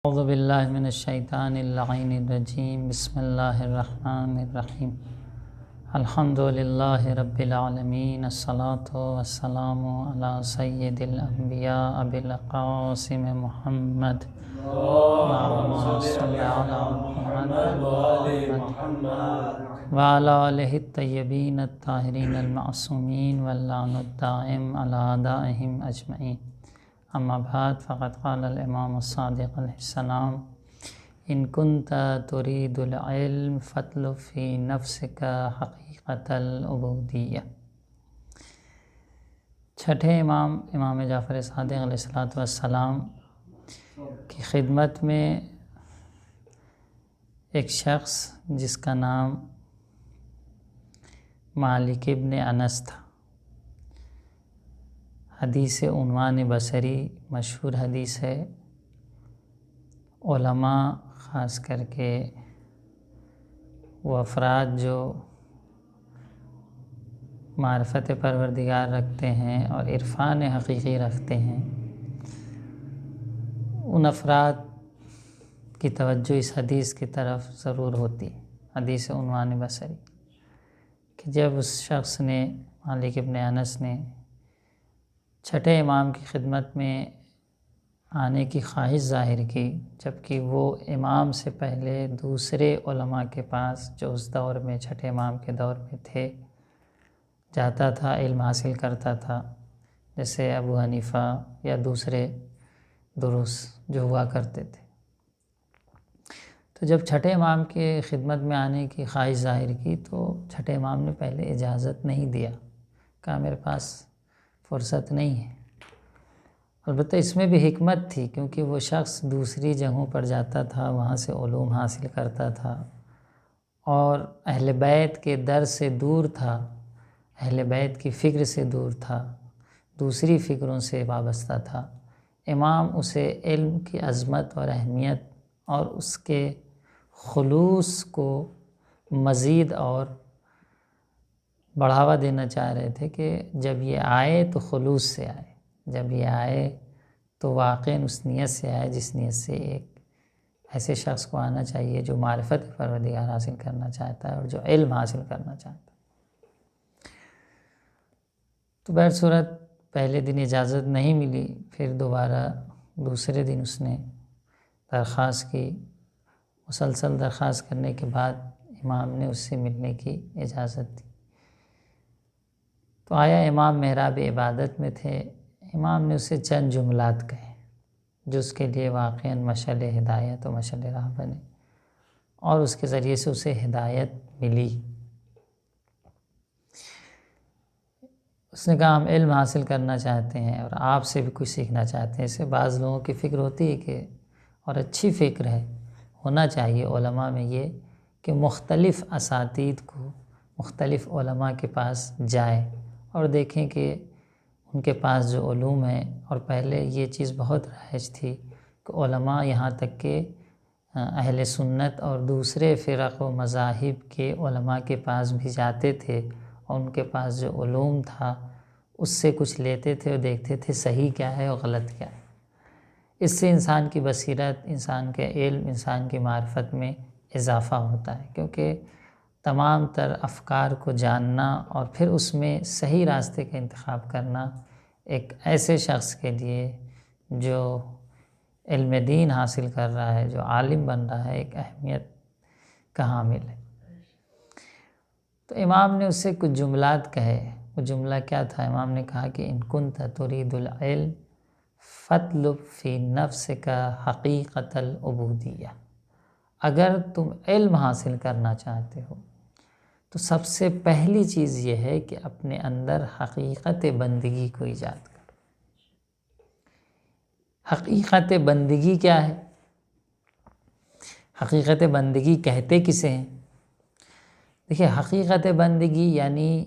اعوذ باللہ من الشیطان اللعین الرجیم بسم اللہ الرحمن الرحیم الحمدللہ رب العالمین الصلاۃ والسلام علی سید الانبیاء ابی القاسم محمد اللہم صلی علی محمد وعلی آلہ الطیبین الطاہرین المعصومین واللعن الدائم علی اعدائہم اجمعین. اما بعد فقد قال الامام الصادق علیہ السلام ان کنت ترید العلم فاطلب فی نفسک حقیقت العبودیہ. چھٹے امام جعفر صادق علیہ السلام کی خدمت میں ایک شخص جس کا نام مالک ابن انس تھا. حدیث عنوان بصری مشہور حدیث ہے. علماء خاص کر کے وہ افراد جو معرفت پروردگار رکھتے ہیں اور عرفان حقیقی رکھتے ہیں، ان افراد کی توجہ اس حدیث کی طرف ضرور ہوتی ہے. حدیث عنوان بصری کہ جب اس شخص نے مالک ابن انس نے چھٹے امام کی خدمت میں آنے کی خواہش ظاہر کی، جبکہ وہ امام سے پہلے دوسرے علماء کے پاس جو اس دور میں چھٹے امام کے دور میں تھے جاتا تھا، علم حاصل کرتا تھا، جیسے ابو حنیفہ یا دوسرے دروس جو ہوا کرتے تھے. تو جب چھٹے امام کے خدمت میں آنے کی خواہش ظاہر کی تو چھٹے امام نے پہلے اجازت نہیں دیا، کہا میرے پاس فرصت نہیں ہے. البتہ اس میں بھی حکمت تھی، کیونکہ وہ شخص دوسری جگہوں پر جاتا تھا، وہاں سے علوم حاصل کرتا تھا اور اہل بیت کے در سے دور تھا، اہل بیت کی فکر سے دور تھا، دوسری فکروں سے وابستہ تھا. امام اسے علم کی عظمت اور اہمیت اور اس کے خلوص کو مزید اور بڑھاوا دینا چاہ رہے تھے کہ جب یہ آئے تو خلوص سے آئے، جب یہ آئے تو واقعاً اس نیت سے آئے جس نیت سے ایک ایسے شخص کو آنا چاہیے جو معرفت پروردگار حاصل کرنا چاہتا ہے اور جو علم حاصل کرنا چاہتا ہے. تو بہر صورت پہلے دن اجازت نہیں ملی، پھر دوبارہ دوسرے دن اس نے درخواست کی. مسلسل درخواست کرنے کے بعد امام نے اس سے ملنے کی اجازت دی. تو آیا، امام محراب عبادت میں تھے. امام نے اسے چند جملات کہے جو اس کے لیے واقعاً مشعل ہدایت و مشعل راہ بنے اور اس کے ذریعے سے اسے ہدایت ملی. اس نے کہا ہم علم حاصل کرنا چاہتے ہیں اور آپ سے بھی کچھ سیکھنا چاہتے ہیں. اسے بعض لوگوں کی فکر ہوتی ہے کہ، اور اچھی فکر ہے، ہونا چاہیے علماء میں یہ کہ مختلف اساتید کو مختلف علماء کے پاس جائیں اور دیکھیں کہ ان کے پاس جو علوم ہیں. اور پہلے یہ چیز بہت رائج تھی کہ علماء یہاں تک کہ اہل سنت اور دوسرے فرق و مذاہب کے علماء کے پاس بھی جاتے تھے اور ان کے پاس جو علوم تھا اس سے کچھ لیتے تھے اور دیکھتے تھے صحیح کیا ہے اور غلط کیا ہے. اس سے انسان کی بصیرت، انسان کے علم، انسان کی معرفت میں اضافہ ہوتا ہے، کیونکہ تمام تر افکار کو جاننا اور پھر اس میں صحیح راستے کا انتخاب کرنا ایک ایسے شخص کے لیے جو علم دین حاصل کر رہا ہے، جو عالم بن رہا ہے، ایک اہمیت کا حامل ہے. تو امام نے اس سے کچھ جملات کہے. وہ جملہ کیا تھا؟ امام نے کہا کہ ان کنت ترید العلم فاطلب فی نفسک حقیقت العبودیہ. اگر تم علم حاصل کرنا چاہتے ہو تو سب سے پہلی چیز یہ ہے کہ اپنے اندر حقیقت بندگی کو ایجاد کرو. حقیقت بندگی کیا ہے؟ حقیقت بندگی کہتے کسے ہیں؟ دیکھیے، حقیقت بندگی یعنی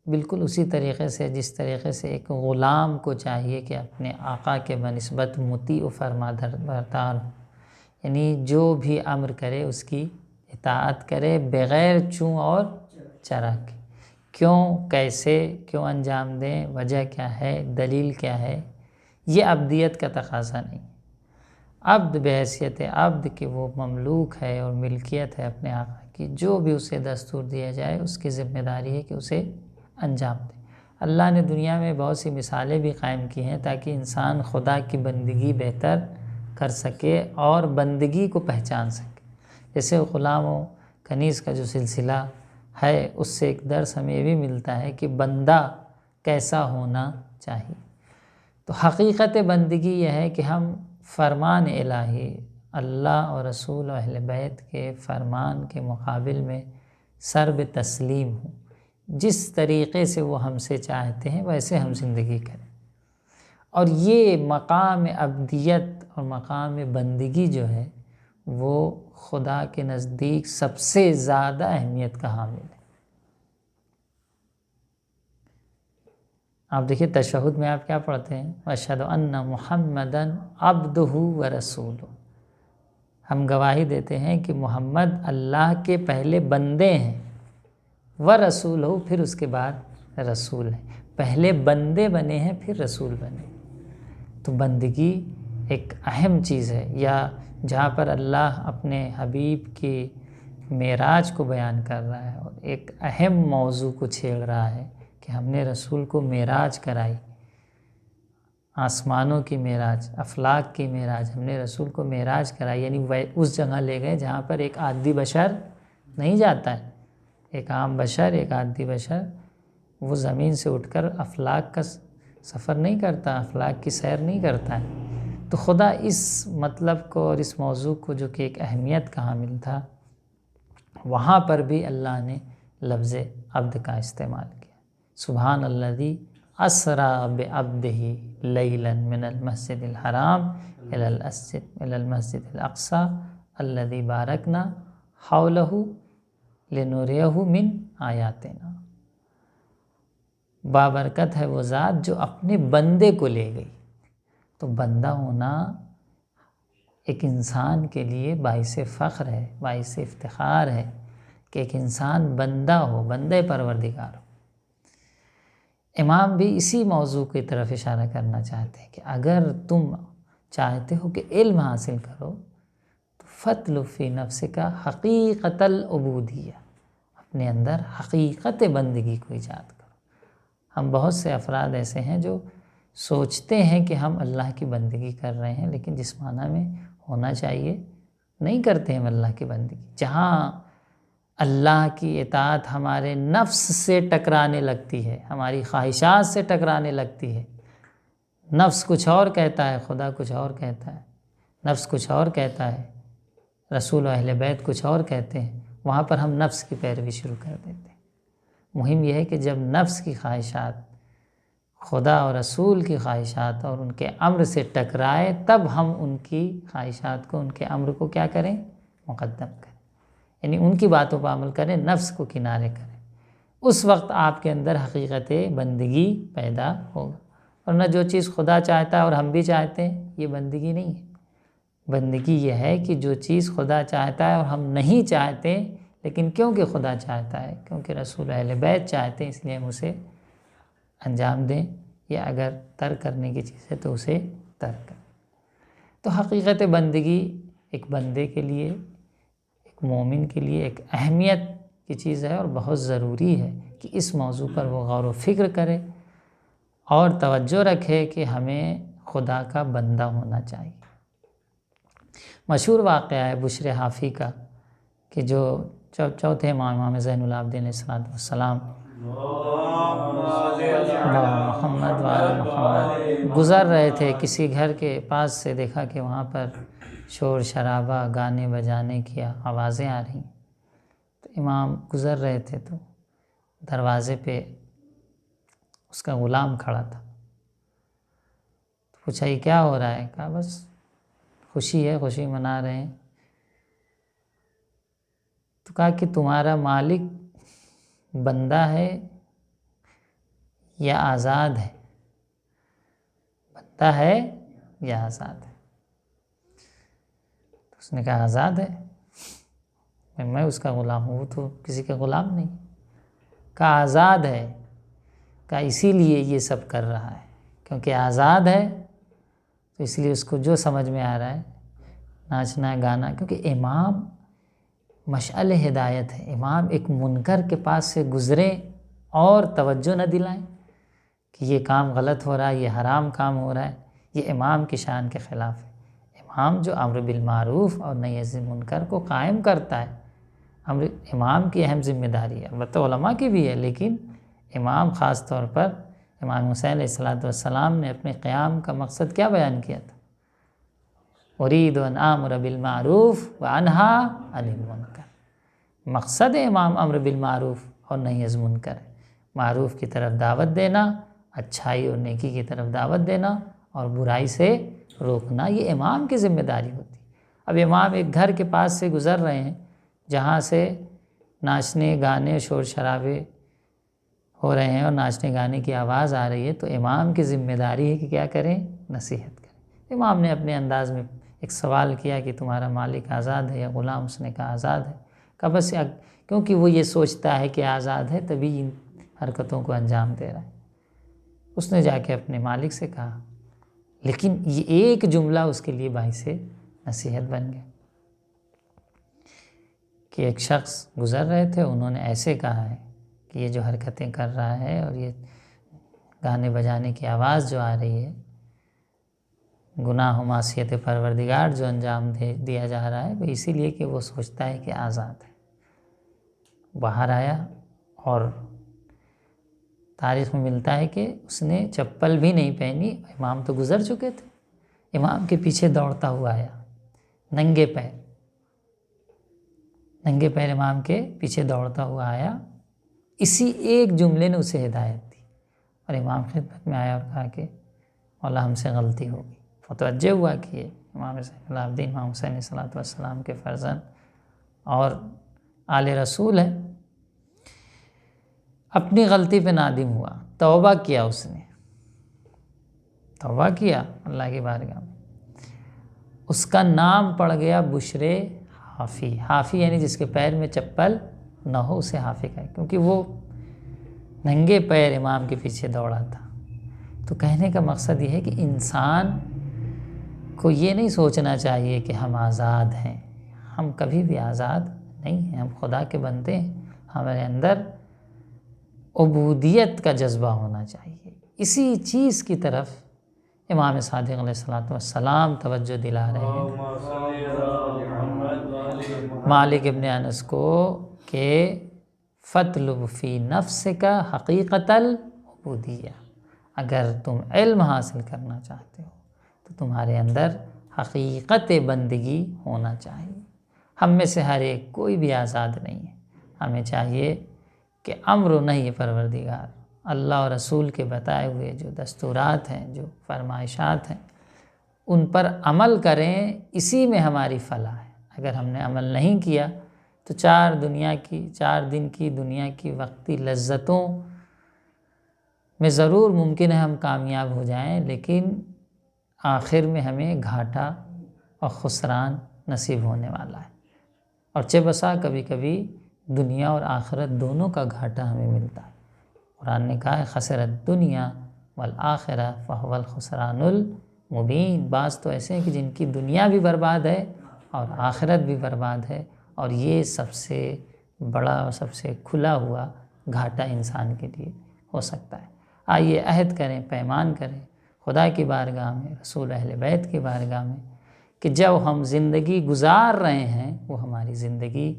بالکل اسی طریقے سے جس طریقے سے ایک غلام کو چاہیے کہ اپنے آقا کے بنسبت مطیع و فرمانبردار ہو، یعنی جو بھی امر کرے اس کی اطاعت کرے بغیر چوں اور چرا کے. کیوں، کیسے، کیوں انجام دیں، وجہ کیا ہے، دلیل کیا ہے، یہ عبدیت کا تقاضا نہیں. عبد بحیثیت عبد کہ وہ مملوک ہے اور ملکیت ہے اپنے آقا کی، جو بھی اسے دستور دیا جائے اس کی ذمہ داری ہے کہ اسے انجام دے۔ اللہ نے دنیا میں بہت سی مثالیں بھی قائم کی ہیں تاکہ انسان خدا کی بندگی بہتر کر سکے اور بندگی کو پہچان سکے۔ جیسے غلام و کنیز کا جو سلسلہ ہے، اس سے ایک درس ہمیں یہ بھی ملتا ہے کہ بندہ کیسا ہونا چاہیے۔ تو حقیقت بندگی یہ ہے کہ ہم فرمان الہی، اللہ اور رسول و اہل بیت کے فرمان کے مقابل میں سرب تسلیم ہوں، جس طریقے سے وہ ہم سے چاہتے ہیں ویسے ہم زندگی کریں۔ اور یہ مقام عبدیت اور مقام بندگی جو ہے وہ خدا کے نزدیک سب سے زیادہ اہمیت کا حامل ہے۔ آپ دیکھیے تشہد میں آپ کیا پڑھتے ہیں؟ وَأَشْهَدُ أَنَّ مُحَمَّدًا عَبْدُهُ وَرَسُولُهُ۔ ہم گواہی دیتے ہیں کہ محمد اللہ کے پہلے بندے ہیں، وَرَسُولُهُ پھر اس کے بعد رسول ہیں۔ پہلے بندے بنے ہیں پھر رسول بنے۔ تو بندگی ایک اہم چیز ہے، یا جہاں پر اللہ اپنے حبیب کی معراج کو بیان کر رہا ہے اور ایک اہم موضوع کو چھیڑ رہا ہے کہ ہم نے رسول کو معراج کرائی، آسمانوں کی معراج، افلاک کی معراج، ہم نے رسول کو معراج کرائی، یعنی اس جگہ لے گئے جہاں پر ایک عادی بشر نہیں جاتا ہے۔ ایک عام بشر، ایک عادی بشر وہ زمین سے اٹھ کر افلاک کا سفر نہیں کرتا، افلاک کی سیر نہیں کرتا ہے۔ تو خدا اس مطلب کو اور اس موضوع کو جو کہ ایک اہمیت کا حامل تھا، وہاں پر بھی اللہ نے لفظ عبد کا استعمال کیا۔ سبحان الذی اسری بعبدہ لیلا من المسجد الحرام الی المسجد الاقصی الذی بارکنا حولہ لنریہ من آیاتنا۔ بابرکت ہے وہ ذات جو اپنے بندے کو لے گئی۔ تو بندہ ہونا ایک انسان کے لیے باعث فخر ہے، باعث افتخار ہے کہ ایک انسان بندہ ہو، بندے پروردگار ہو۔ امام بھی اسی موضوع کی طرف اشارہ کرنا چاہتے ہیں کہ اگر تم چاہتے ہو کہ علم حاصل کرو تو فَاطْلُبْ فِي نَفْسِكَ حقیقت العبودیہ، اپنے اندر حقیقت بندگی کو ایجاد کرو۔ ہم بہت سے افراد ایسے ہیں جو سوچتے ہیں کہ ہم اللہ کی بندگی کر رہے ہیں، لیکن جس معنی میں ہونا چاہیے نہیں کرتے ہم اللہ کی بندگی۔ جہاں اللہ کی اطاعت ہمارے نفس سے ٹکرانے لگتی ہے، ہماری خواہشات سے ٹکرانے لگتی ہے، نفس کچھ اور کہتا ہے، خدا کچھ اور کہتا ہے، نفس کچھ اور کہتا ہے، رسول و اہل بیت کچھ اور کہتے ہیں، وہاں پر ہم نفس کی پیروی شروع کر دیتے ہیں۔ مہم یہ ہے کہ جب نفس کی خواہشات خدا اور رسول کی خواہشات اور ان کے امر سے ٹکرائے، تب ہم ان کی خواہشات کو، ان کے امر کو کیا کریں؟ مقدم کریں، یعنی ان کی باتوں پر عمل کریں، نفس کو کنارے کریں۔ اس وقت آپ کے اندر حقیقت بندگی پیدا ہوگا، ورنہ جو چیز خدا چاہتا ہے اور ہم بھی چاہتے ہیں، یہ بندگی نہیں ہے۔ بندگی یہ ہے کہ جو چیز خدا چاہتا ہے اور ہم نہیں چاہتے، لیکن کیونکہ خدا چاہتا ہے، کیونکہ رسول اہل بیت چاہتے ہیں، اس لیے ہم اسے انجام دیں، یا اگر ترک کرنے کی چیز ہے تو اسے ترک کریں۔ تو حقیقت بندگی ایک بندے کے لیے، ایک مومن کے لیے ایک اہمیت کی چیز ہے، اور بہت ضروری ہے کہ اس موضوع پر وہ غور و فکر کرے اور توجہ رکھے کہ ہمیں خدا کا بندہ ہونا چاہیے۔ مشہور واقعہ ہے بشر حافی کا کہ جو چوتھے امام زین العابدین علیہ السلام محمد وعلی محمد گزر رہے تھے، کسی گھر کے پاس سے دیکھا کہ وہاں پر شور شرابہ، گانے بجانے کی آوازیں آ رہی ہیں۔ تو امام گزر رہے تھے تو دروازے پہ اس کا غلام کھڑا تھا۔ پوچھا یہ کیا ہو رہا ہے؟ کہا بس خوشی ہے، خوشی منا رہے ہیں۔ تو کہا کہ تمہارا مالک بندہ ہے یا آزاد ہے؟ بندہ ہے یا آزاد ہے؟ تو اس نے کہا آزاد ہے، میں اس کا غلام ہوں، وہ تو کسی کا غلام نہیں۔ کہا آزاد ہے، کہا اسی لیے یہ سب کر رہا ہے، کیونکہ آزاد ہے تو اس لیے اس کو جو سمجھ میں آ رہا ہے ناچنا گانا، کیونکہ امام مشعل ہدایت ہے. امام ایک منکر کے پاس سے گزریں اور توجہ نہ دلائیں کہ یہ کام غلط ہو رہا ہے، یہ حرام کام ہو رہا ہے، یہ امام کی شان کے خلاف ہے. امام جو امر بالمعروف اور نہی عن المنکر کو قائم کرتا ہے، امام کی اہم ذمہ داری ہے. البتہ علماء کی بھی ہے، لیکن امام خاص طور پر امام حسین علیہ السلام نے اپنے قیام کا مقصد کیا بیان کیا تھا؟ ارید ان آمر بالمعروف وانہا عن المنکر. مقصد امام امر بالمعروف اور نہی عن المنکر ہے. معروف کی طرف دعوت دینا، اچھائی اور نیکی کی طرف دعوت دینا، اور برائی سے روکنا، یہ امام کی ذمہ داری ہوتی ہے. اب امام ایک گھر کے پاس سے گزر رہے ہیں جہاں سے ناچنے گانے شور شرابے ہو رہے ہیں اور ناچنے گانے کی آواز آ رہی ہے، تو امام کی ذمہ داری ہے کہ کیا کریں؟ نصیحت کریں. امام نے اپنے انداز میں ایک سوال کیا کہ تمہارا مالک آزاد ہے یا غلام؟ اس نے کہا آزاد ہے. کہا بس کیونکہ وہ یہ سوچتا ہے کہ آزاد ہے تبھی ان حرکتوں کو انجام دے رہا ہے. اس نے جا کے اپنے مالک سے کہا، لیکن یہ ایک جملہ اس کے لیے باعث نصیحت بن گیا کہ ایک شخص گزر رہے تھے، انہوں نے ایسے کہا ہے کہ یہ جو حرکتیں کر رہا ہے اور یہ گانے بجانے کی آواز جو آ رہی ہے، گناہ و معصیت پروردگار جو انجام دیا جا رہا ہے، وہ اسی لیے کہ وہ سوچتا ہے کہ آزاد ہے. باہر آیا اور تاریخ میں ملتا ہے کہ اس نے چپل بھی نہیں پہنی. امام تو گزر چکے تھے. امام کے پیچھے دوڑتا ہوا آیا ننگے پیر امام کے پیچھے دوڑتا ہوا آیا. اسی ایک جملے نے اسے ہدایت دی، اور امام خدمت میں آیا اور کہا کہ مولا ہم سے غلطی ہو گئی. متوجہ ہوا کہ یہ امام زین العابدین امام حسین علیہ السلام کے فرزند اور آل رسول ہیں. اپنی غلطی پہ نادم ہوا، توبہ کیا. اس نے توبہ کیا اللہ کی بارگاہ میں. اس کا نام پڑ گیا بشر حافی. حافی یعنی جس کے پیر میں چپل نہ ہو، اسے حافی کہا، کیونکہ وہ ننگے پیر امام کے پیچھے دوڑا تھا. تو کہنے کا مقصد یہ ہے کہ انسان کو یہ نہیں سوچنا چاہیے کہ ہم آزاد ہیں. ہم کبھی بھی آزاد نہیں ہیں، ہم خدا کے بندے ہیں. ہمارے اندر عبودیت کا جذبہ ہونا چاہیے. اسی چیز کی طرف امام صادق علیہ السلام توجہ دلا رہے ہیں مالک ابن انس کو کہ فَاطْلُبْ فِي نَفْسِكَ حَقِيقَةَ الْعُبُودِيَّہ. اگر تم علم حاصل کرنا چاہتے ہو تو تمہارے اندر حقیقت بندگی ہونا چاہیے. ہم میں سے ہر ایک کوئی بھی آزاد نہیں ہے. ہمیں چاہیے کہ امر و نہی پروردگار اللہ اور رسول کے بتائے ہوئے جو دستورات ہیں، جو فرمائشات ہیں، ان پر عمل کریں. اسی میں ہماری فلاح ہے. اگر ہم نے عمل نہیں کیا تو 4 دن کی دنیا کی وقتی لذتوں میں ضرور ممکن ہے ہم کامیاب ہو جائیں، لیکن آخر میں ہمیں گھاٹا اور خسران نصیب ہونے والا ہے. اور چہ بسا کبھی کبھی دنیا اور آخرت دونوں کا گھاٹا ہمیں ملتا ہے. قرآن نے کہا ہے خسرت دنیا والآخرہ فہو الخسران المبین. بعض تو ایسے ہیں کہ جن کی دنیا بھی برباد ہے اور آخرت بھی برباد ہے، اور یہ سب سے بڑا اور سب سے کھلا ہوا گھاٹا انسان کے لیے ہو سکتا ہے. آئیے عہد کریں، پیمان کریں خدا کی بارگاہ میں، رسول اہل بیت کی بارگاہ میں، کہ جب ہم زندگی گزار رہے ہیں وہ ہماری زندگی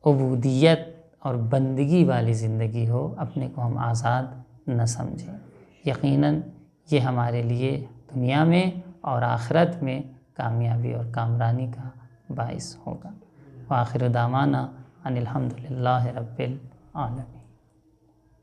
عبودیت اور بندگی والی زندگی ہو، اپنے کو ہم آزاد نہ سمجھیں. یقیناً یہ ہمارے لیے دنیا میں اور آخرت میں کامیابی اور کامرانی کا باعث ہوگا. وآخر دعوانا ان الحمد للہ رب العالمین.